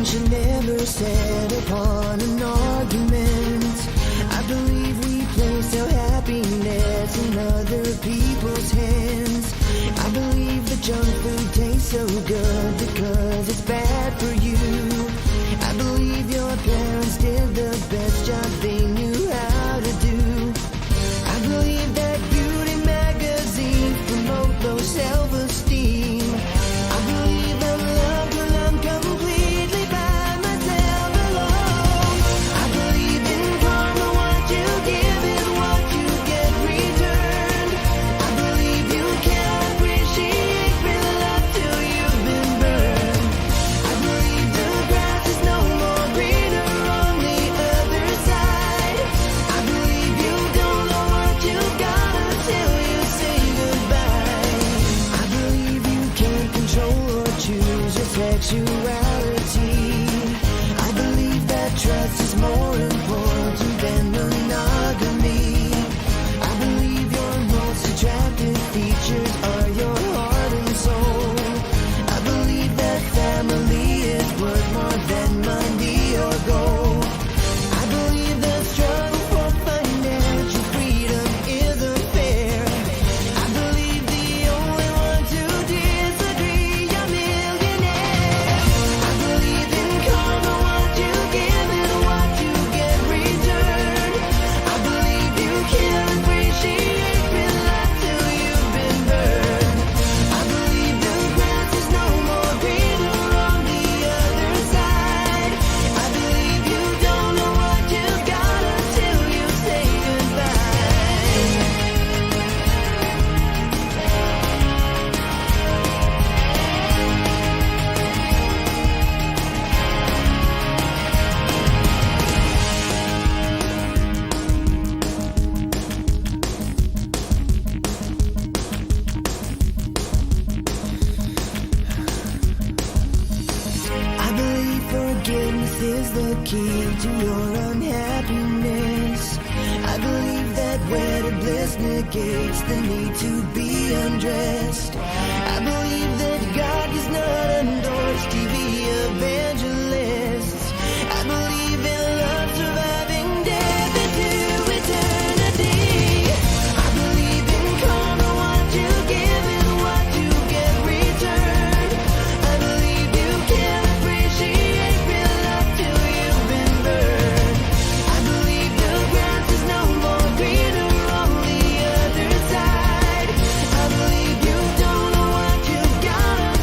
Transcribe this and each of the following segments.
Should never set upon an argument. I believe we place our happiness in other people's hands. I believe the junk food tastes so good because it's bad for you. I believe your parents did the best job they knew how to do. I believe that beauty magazines promote low self-esteem. I believe I'm loved when I'm completely by myself alone. I believe in karma, what you give is what you get returned. I believe you can't appreciate real love till you've been burned. I believe the grass is no more greener on the other side. I believe you don't know what you got until you say goodbye. I believe you can't control or choose your sexuality. I believe that trust is more important than monogamy. I believe your most attractive features are your heart and soul. I believe that family is worth more than money or gold. I believe the struggle for financial freedom is unfair. I believe the only ones who disagree are millionaires. I believe in karma, what you give is what you get returned. I believe you can't appreciate real life till you've been burned. I believe the grass is no more greener on the other side. I believe you don't know what you got until you say goodbye. I believe forgiveness is the key to your unhappiness. I believe that wedded bliss negates the need to be undressed. I believe that God does not endorse TV evangelists. I believe in love surviving death into eternity. I believe in karma, what you give is what you get returned. I believe you can't appreciate real love till you've been burned. I believe the grass is no more greener on the other side. I believe you don't know what you've got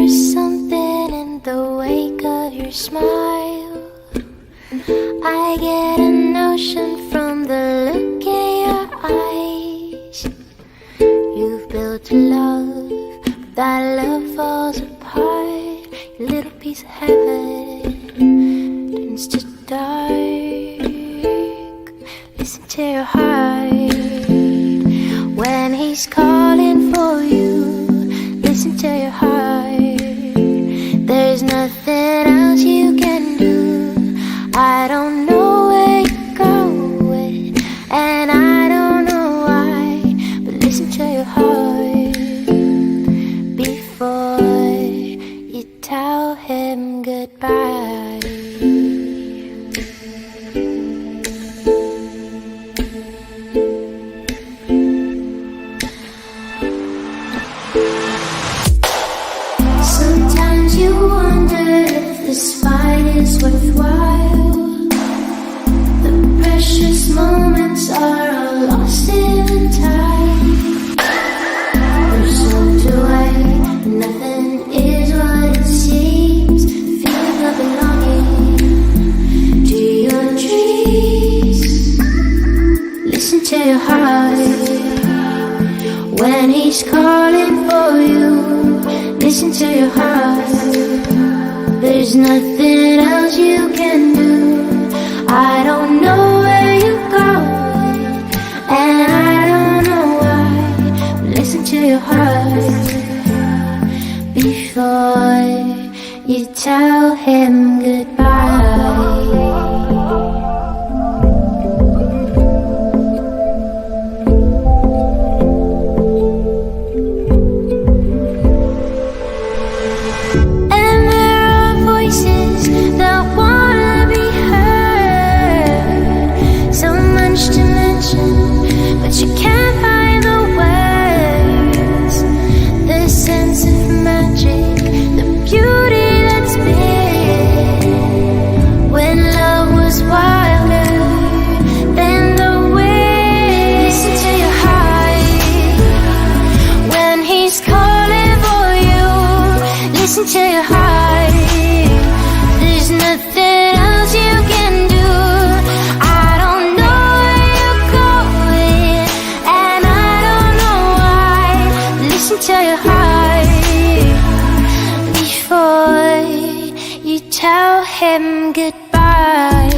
There's something in the wake of your smile. I get a notion from the look in your eyes. You've built a love, but that love falls apart. Your little piece of heaven turns to dark. Listen to your heart when he's calling for you. Listen to your heart. There's nothing else you can do. I don't know where you're going, and I don't know why, but listen to your heart before you tell him goodbye. Sometimes you wonder if this fight is worthwhile. The precious moments are all lost in time. They're slipped away, nothing is what it seems. Feeling of belonging to your dreams. Listen to your heart when he's calling for you. Listen to your heart. There's nothing else you can do. I don't know where you're going, and I don't know why, but listen to your heart before you tell him goodbye. But you can't find the words, the sense of magic, the beauty that's been when love was wilder than the wind. Listen to your heart when he's calling for you. Listen to your heart. There's nothing else you can do. To your heart before you tell him goodbye.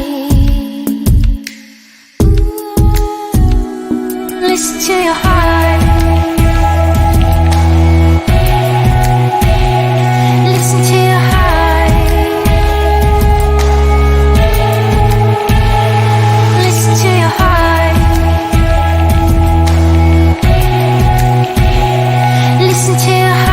Listen to your heart. Listen to your heart. Listen to your heart. Listen to your heart.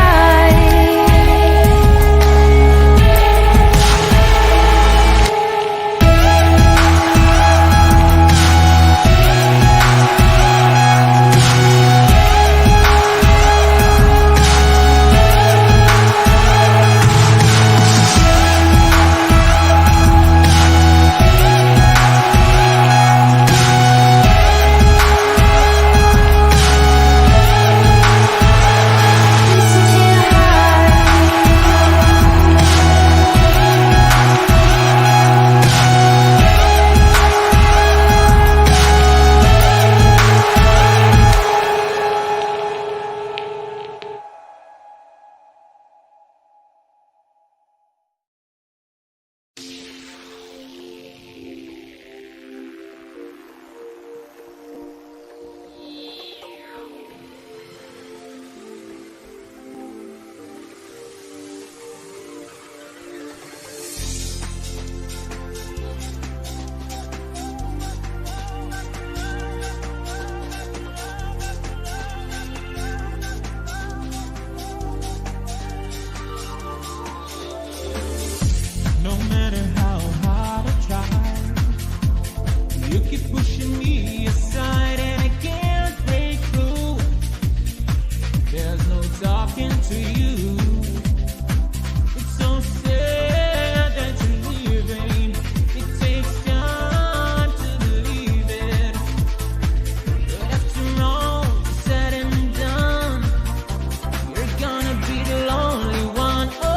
Be the lonely one.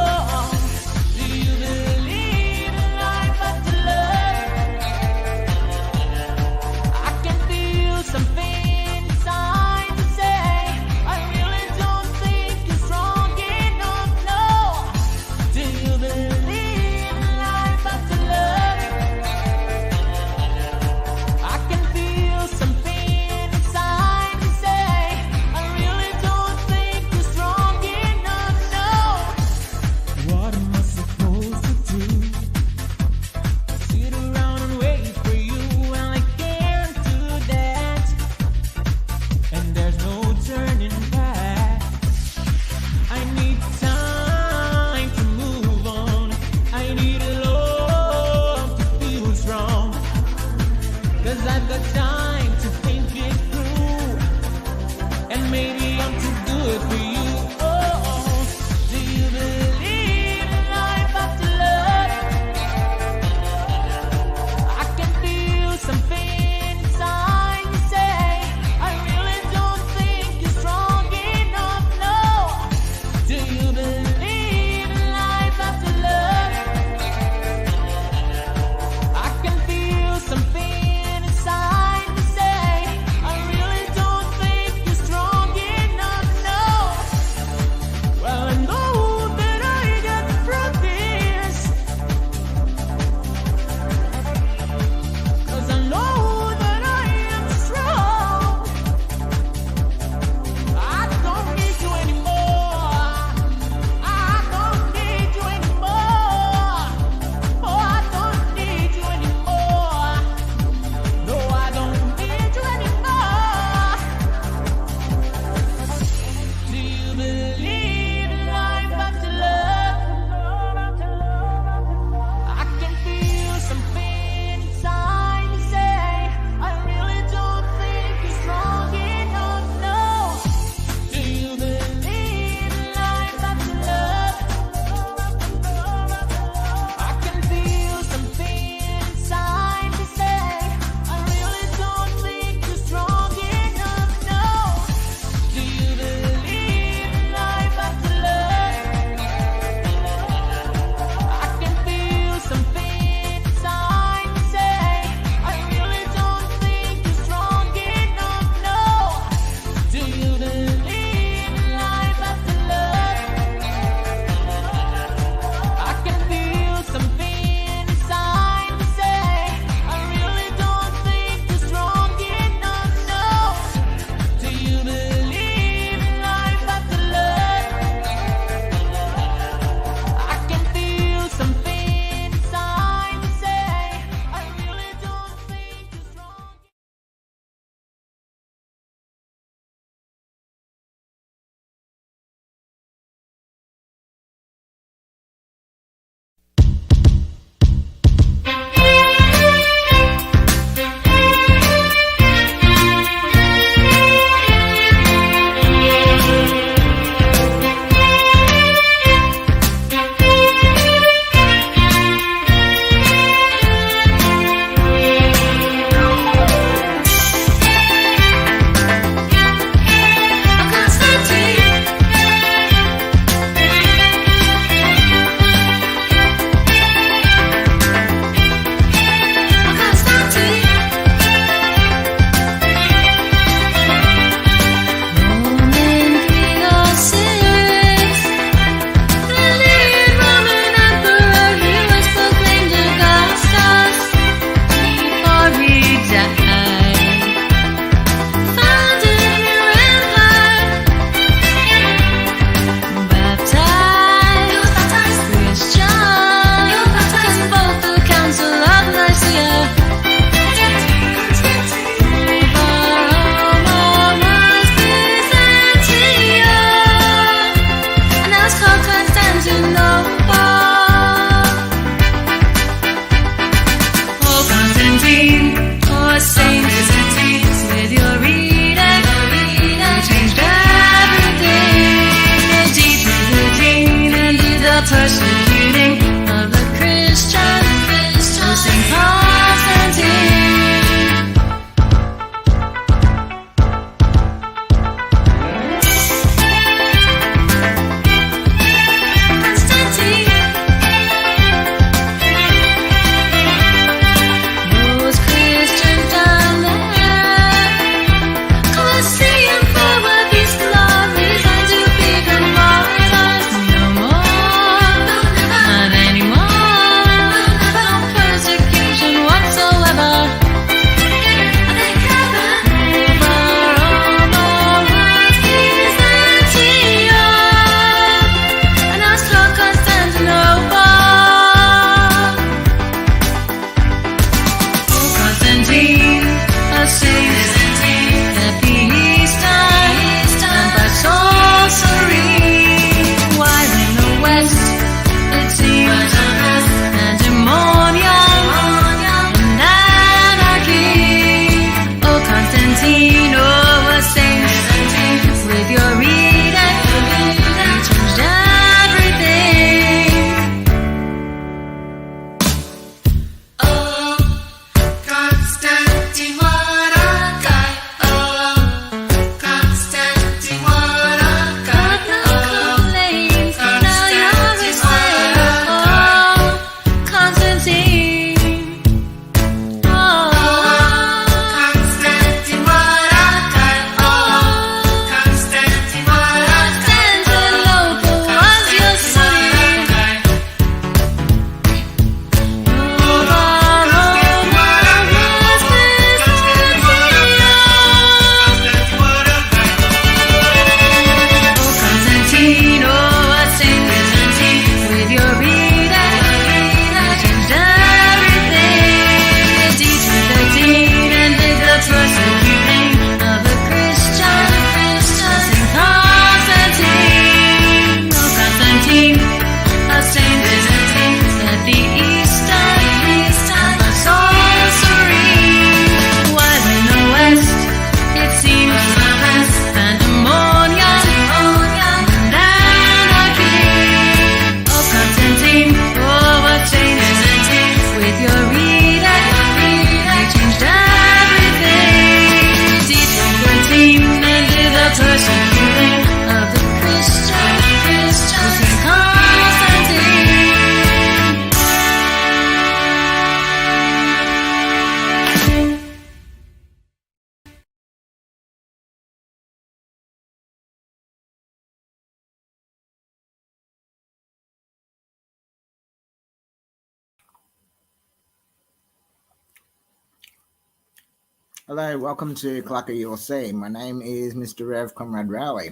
Hello, welcome to CLACCA ULC. My name is Mr. Rev Comrade Rowley,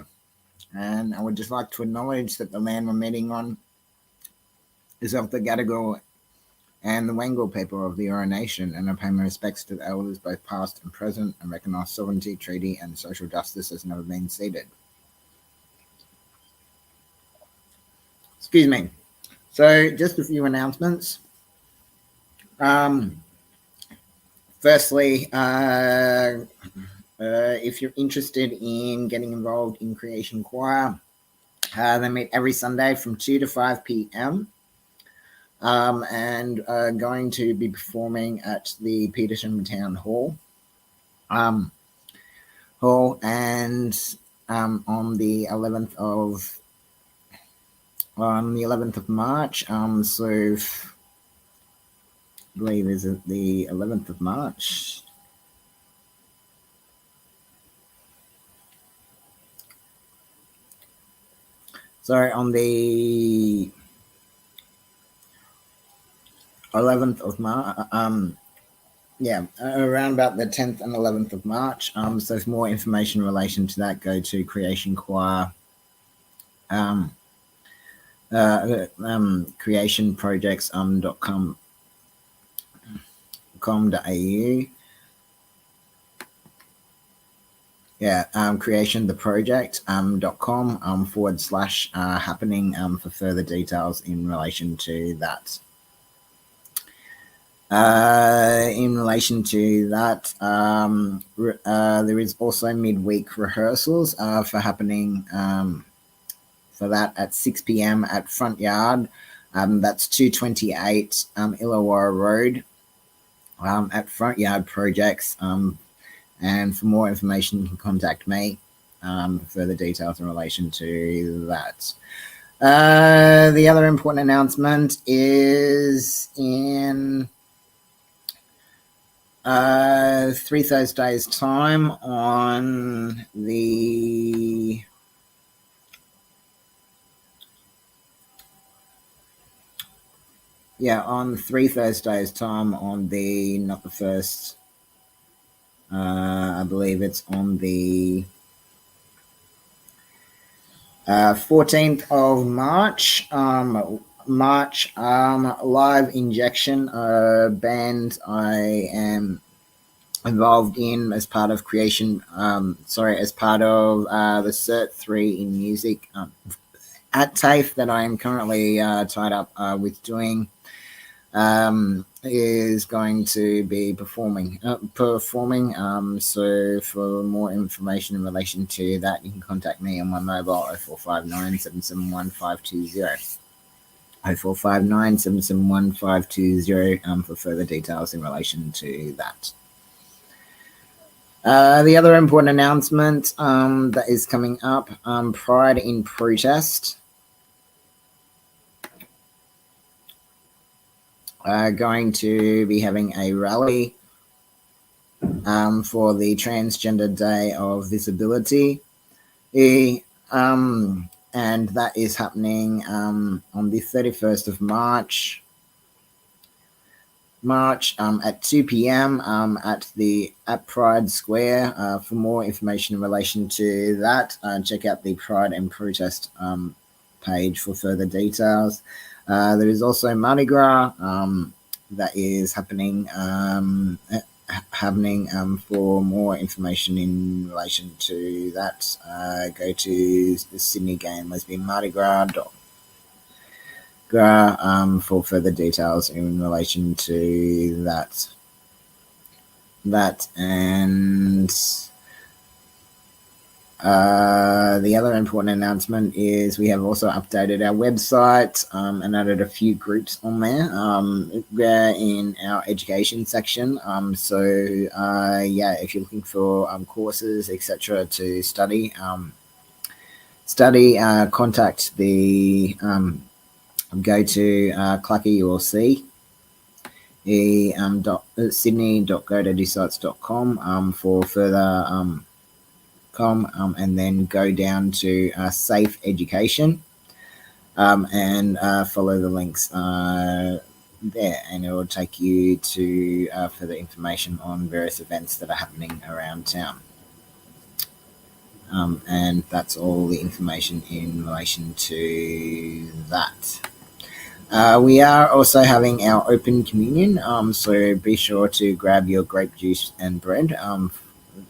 and I would just like to acknowledge that the land we're meeting on is of the Gadigal and the Wangal people of the Eora Nation, and I pay my respects to the elders both past and present, and recognise sovereignty, treaty, and social justice has never been ceded. Excuse me. So, just a few announcements. Firstly, if you're interested in getting involved in Creation Choir, they meet every Sunday from 2 to 5 p.m. And going to be performing at the Petersham Town Hall. And on the 11th of March. So I believe is it the 11th of March. Sorry, on the 11th of March. Around about the 10th and 11th of March. So for more information in relation to that, go to Creation Choir. creationprojects.com.au. creationtheproject.com / happening for further details in relation to that. In relation to that, there is also midweek rehearsals for happening for that at 6 p.m. at Front Yard. That's 228 Illawarra Road at Front Yard Projects. And for more information, you can contact me for further details in relation to that. The other important announcement is in 3 Thursdays' time on the on 3 Thursdays' time on the not the first. I believe it's on the 14th of March. Live Injection, band I am involved in as part of Creation. As part of the Cert 3 in Music at TAFE that I am currently tied up with doing. Is going to be performing. So for more information in relation to that, you can contact me on my mobile 0459 771 520. 0459 771 520 for further details in relation to that. The other important announcement that is coming up, Pride in Protest. Going to be having a rally for the Transgender Day of Visibility. And that is happening on the 31st of March at 2 p.m. at Pride Square. For more information in relation to that, check out the Pride and Protest page for further details. There is also Mardi Gras that is happening. For more information in relation to that, go to the Sydney Gay and Lesbian Mardi Gras for further details in relation to that. And the other important announcement is we have also updated our website and added a few groups on there in our education section. If you're looking for courses, etc. to study, contact the go to CLACCA ULC. Sydney.go-to-sites.com for further and then go down to Safe Education and follow the links there, and it will take you to further information on various events that are happening around town. And that's all the information in relation to that. We are also having our open communion, so be sure to grab your grape juice and bread,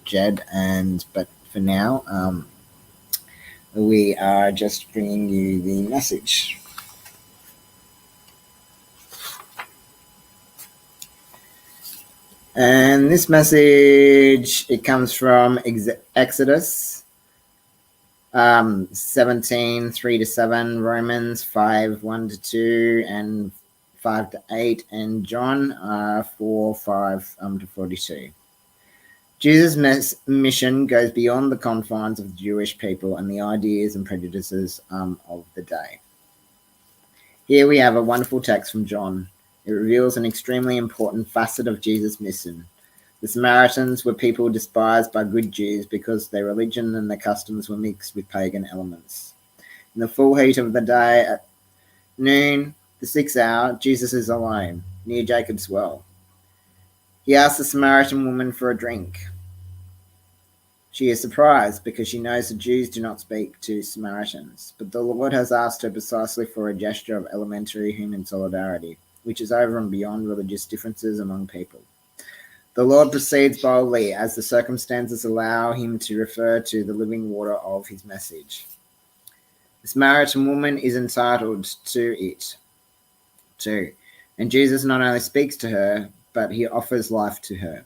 Jed. But for now, we are just bringing you the message. And this message, it comes from Exodus 17, 3-7, Romans 5, 1-2, and 5-8, and John 4, 5 to 42. Jesus' mission goes beyond the confines of the Jewish people and the ideas and prejudices of the day. Here we have a wonderful text from John. It reveals an extremely important facet of Jesus' mission. The Samaritans were people despised by good Jews because their religion and their customs were mixed with pagan elements. In the full heat of the day, at noon, the 6th hour, Jesus is alone, near Jacob's well. He asks the Samaritan woman for a drink. She is surprised because she knows the Jews do not speak to Samaritans, but the Lord has asked her precisely for a gesture of elementary human solidarity, which is over and beyond religious differences among people. The Lord proceeds boldly as the circumstances allow him to refer to the living water of his message. The Samaritan woman is entitled to it too, and Jesus not only speaks to her, but he offers life to her.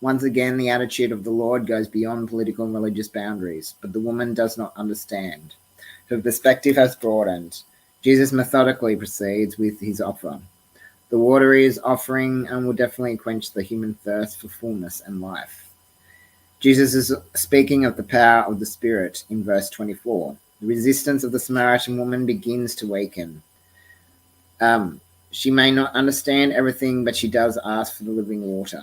Once again, the attitude of the Lord goes beyond political and religious boundaries, but the woman does not understand. Her perspective has broadened. Jesus methodically proceeds with his offer. The water he is offering will definitely quench the human thirst for fullness and life. Jesus is speaking of the power of the Spirit in verse 24. The resistance of the Samaritan woman begins to weaken. She may not understand everything, but she does ask for the living water.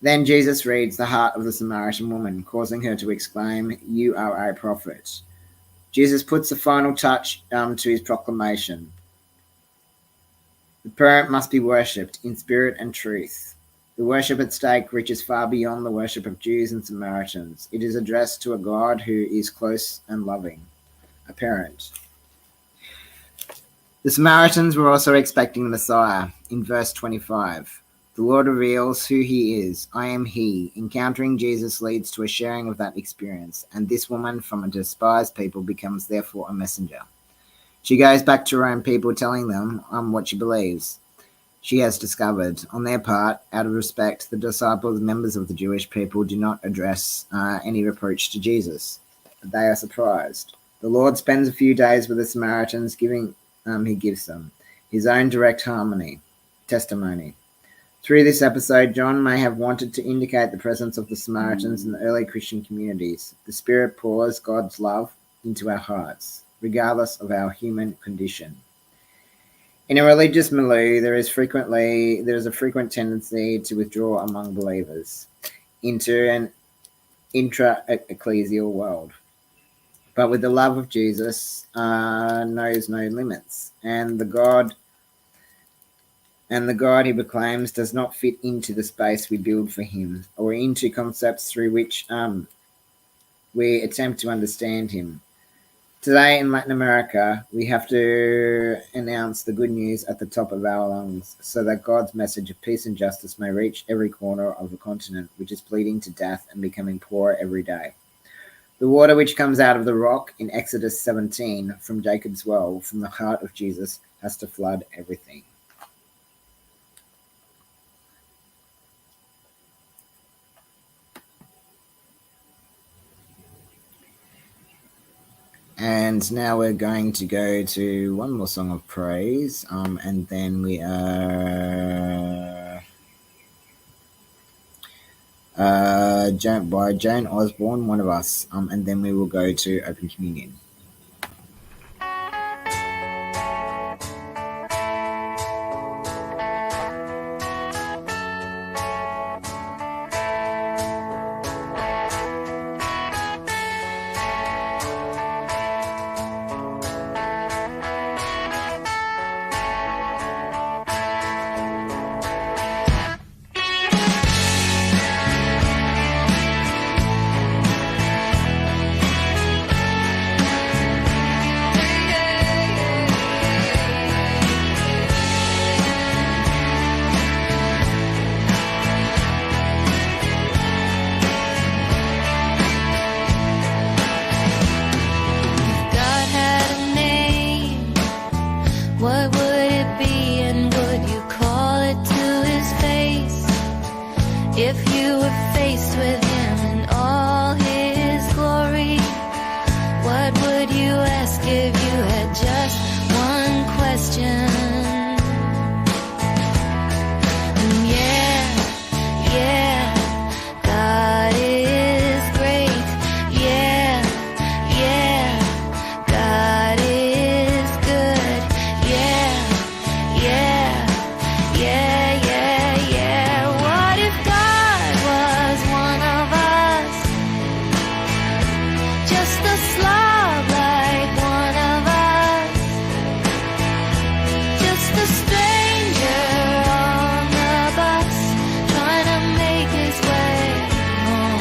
Then Jesus reads the heart of the Samaritan woman, causing her to exclaim, "You are a prophet." Jesus puts a final touch to his proclamation. The parent must be worshipped in spirit and truth. The worship at stake reaches far beyond the worship of Jews and Samaritans. It is addressed to a God who is close and loving, a parent. The Samaritans were also expecting the Messiah. In verse 25, the Lord reveals who he is. I am he. Encountering Jesus leads to a sharing of that experience, and this woman from a despised people becomes therefore a messenger. She goes back to her own people, telling them what she believes she has discovered. On their part, out of respect, the disciples, members of the Jewish people, do not address any reproach to Jesus. They are surprised. The Lord spends a few days with the Samaritans, he gives them his own direct testimony. Through this episode, John may have wanted to indicate the presence of the Samaritans in the early Christian communities. The Spirit pours God's love into our hearts, regardless of our human condition. In a religious milieu, there is a frequent tendency to withdraw among believers into an intra-ecclesial world. But with the love of Jesus knows no limits, and the God he proclaims does not fit into the space we build for him, or into concepts through which we attempt to understand him. Today in Latin America, we have to announce the good news at the top of our lungs so that God's message of peace and justice may reach every corner of the continent, which is bleeding to death and becoming poorer every day. The water which comes out of the rock in Exodus 17 from Jacob's well, from the heart of Jesus, has to flood everything. And now we're going to go to one more song of praise, and then we are by Jane Osborne, One of Us, and then we will go to Open Communion. if you had just one question. And yeah, God is great. Yeah, God is good. Yeah. What if God was one of us? Just a slob like one of us. Just a stranger on the bus, trying to make his way home.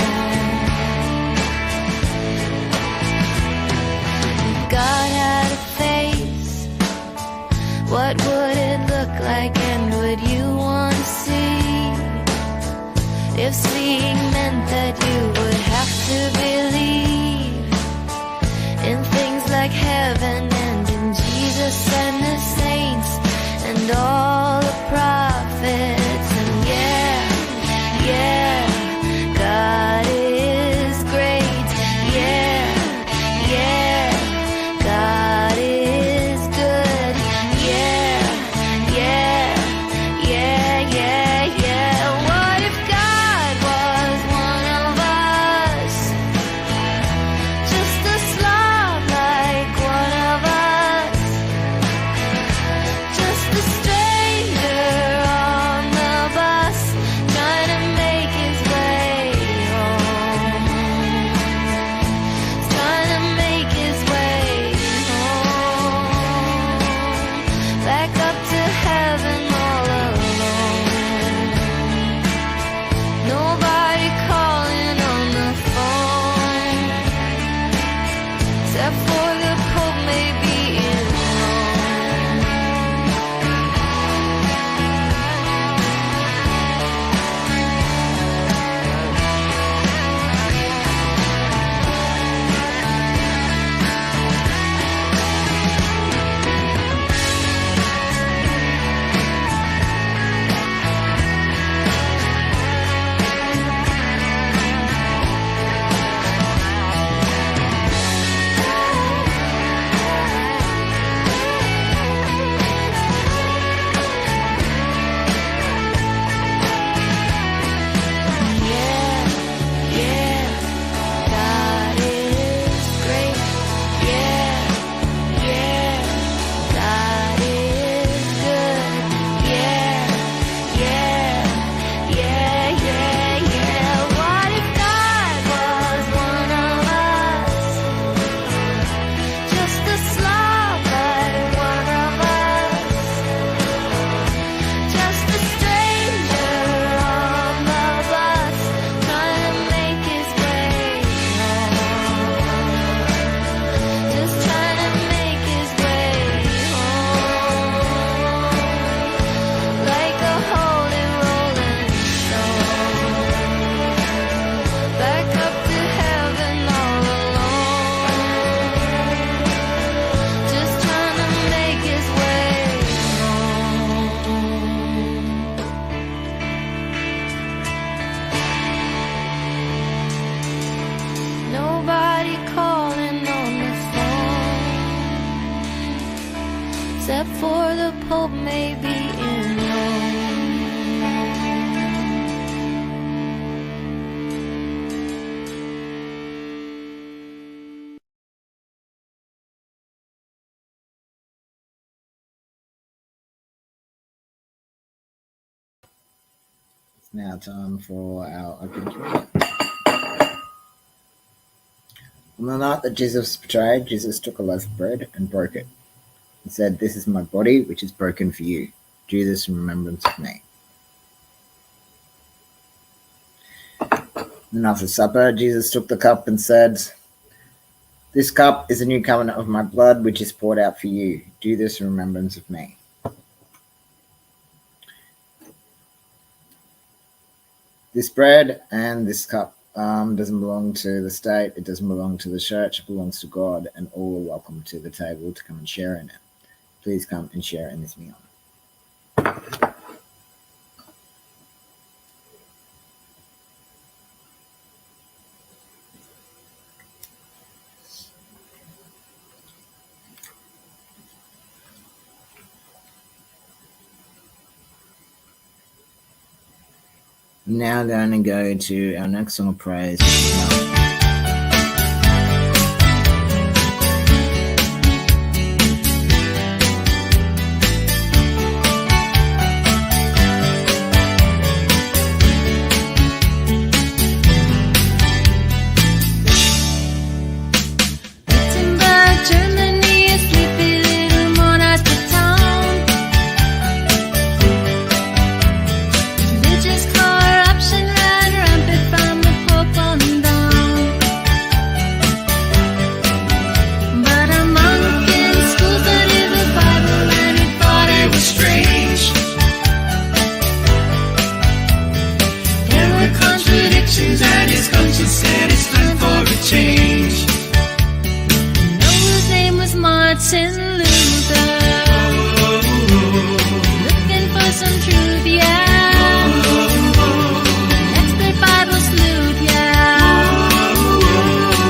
If God had a face, what would it look like, and would you want to see? If seeing meant that you would have to believe in things like heaven and in Jesus and the saints and all the prophets. And yeah, God is great. Yeah, God is good. Yeah. What if God was one of us? Just a slob like one of us. Just a stranger on the bus, trying to make his way home. Trying to make his way home. Back up to heaven all alone. Nobody calling on the phone, except for the Pope maybe in Rome. Yeah, God is great. Yeah, God is good. Yeah. What if God was one of us? Just a slob like one of us. Just a stranger on the bus, trying to make his way home. Just trying to make his way home. Like a holy rolling stone. Back up to heaven all alone. Just trying to make his way home. Nobody calling on the phone, except for the Pope maybe in Rome. It's now time for our open Q&A. On the night that Jesus was betrayed, Jesus took a loaf of bread and broke it. He said, "This is my body, which is broken for you. Do this in remembrance of me." Then after supper, Jesus took the cup and said, "This cup is a new covenant of my blood, which is poured out for you. Do this in remembrance of me." This bread and this cup doesn't belong to the state. It doesn't belong to the church. It belongs to God, and all are welcome to the table to come and share in it. Please come and share in this meal. Now going to go to our next song of praise. Germany, a sleepy little monastic town. Religious corruption ran rampant from the Pope on down. But a monk in school studied the Bible and he thought it was strange. There were contradictions and his conscience said it's time for a change. Martin Luther, looking for some truth, yeah. Next the Bible sleuth, yeah.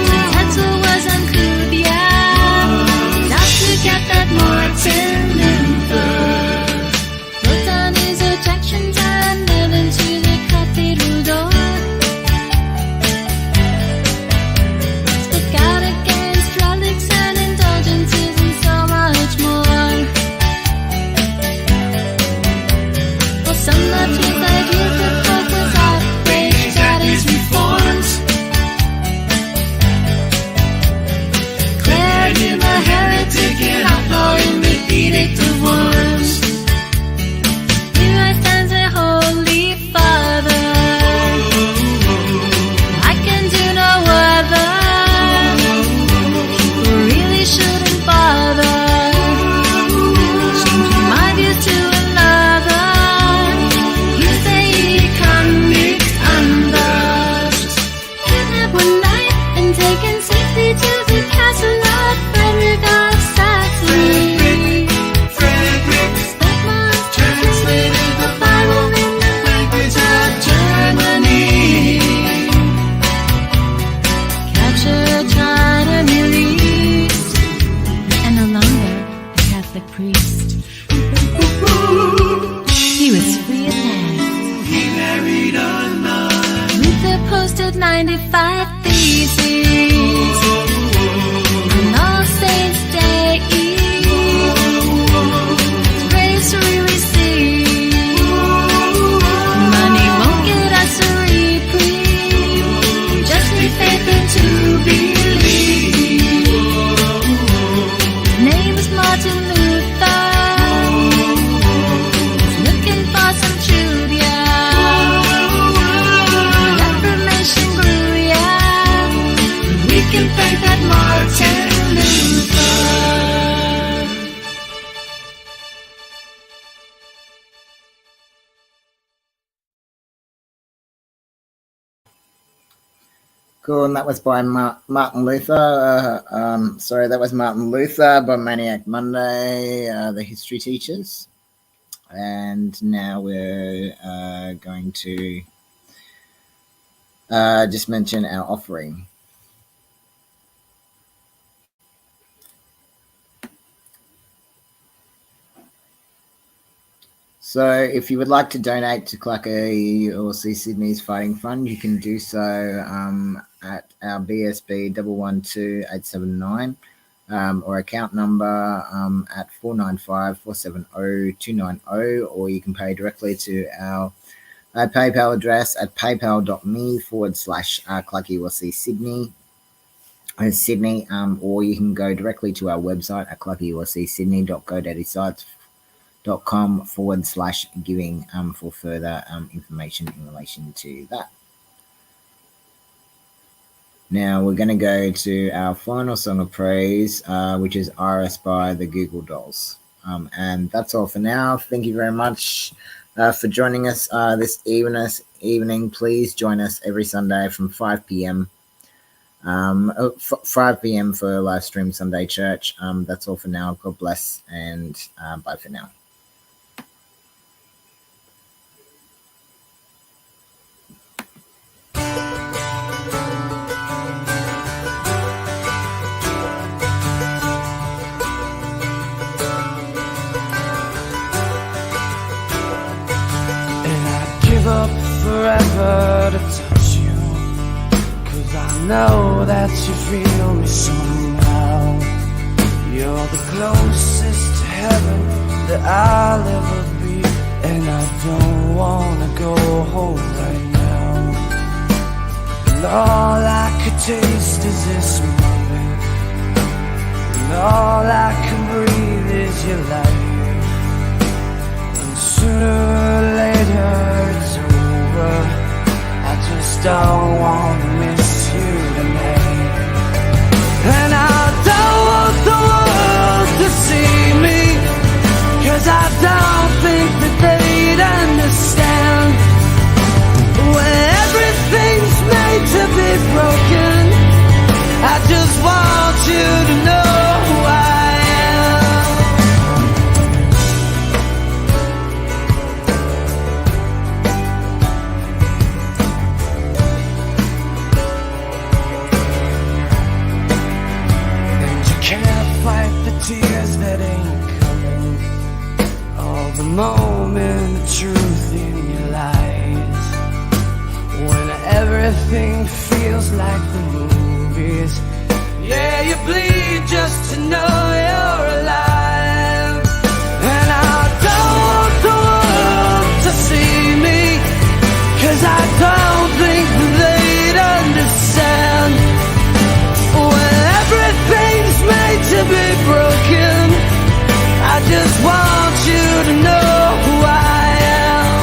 The title was uncouth, yeah. Not to get that Martin Luther wrote down his objections and led into the cathedral door. Spoke out against relics and indulgences and so much more. Well, some left his ideas, the Pope was outraged at his reforms. Declared him a heretic and outlawing the Edict of Worms. Here stands a Holy Father, I can do no other. Really shouldn't bother changing my views to another. You say he convict under, kidnapped one night and taken safely to the castle of Frederick of Saxony. Spent months translating the Bible in the language of Germany. Captured, tried, and released, and no longer a Catholic priest. He was free at last. He married a nun. Luther posted 95 theses on All Saints' Day Eve. Grace we receive. Money won't get us a reprieve. Just be faithful to believe. His name is Martin Luther. He's looking for some truth, yeah. Reformation grew, yeah. We can thank that Martin Luther. Cool, and that was by Martin Luther. Sorry, that was Martin Luther by Maniac Monday, the history teachers. And now we're going to just mention our offering. So if you would like to donate to CLACCA ULC Sydney's Fighting Fund, you can do so at our BSB 112879 or account number at 495-470-290, or you can pay directly to our PayPal address at paypal.me/CLACCA ULC Sydney, or you can go directly to our website at claccaulcsydney.godaddysites.com/giving for further information in relation to that. Now we're going to go to our final song of praise, which is RS by the Google Dolls. And that's all for now. Thank you very much for joining us this evening. Please join us every Sunday from 5 p.m. 5 p.m. for live stream Sunday church. That's all for now. God bless, and bye for now. Give up forever to touch you, 'cause I know that you feel me somehow. You're the closest to heaven that I'll ever be, and I don't wanna go home right now. And all I could taste is this moment, and all I can breathe is your light. And sooner or later it's over, I just don't wanna miss you tonight. And I don't want the world to see me, 'cause I don't think that they'd understand. When everything's made to be broken, I just want you to know who I am. And you can't fight the tears that ain't coming, all the moment of truth in your lies. When everything feels like the movies, yeah, you bleed just to know you're alive. And I don't want the world to see me, 'cause I don't think they'd understand. When everything's made to be broken, I just want you to know who I am.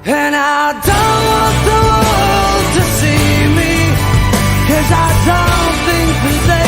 And I don't want the world to see me, 'cause I don't think that they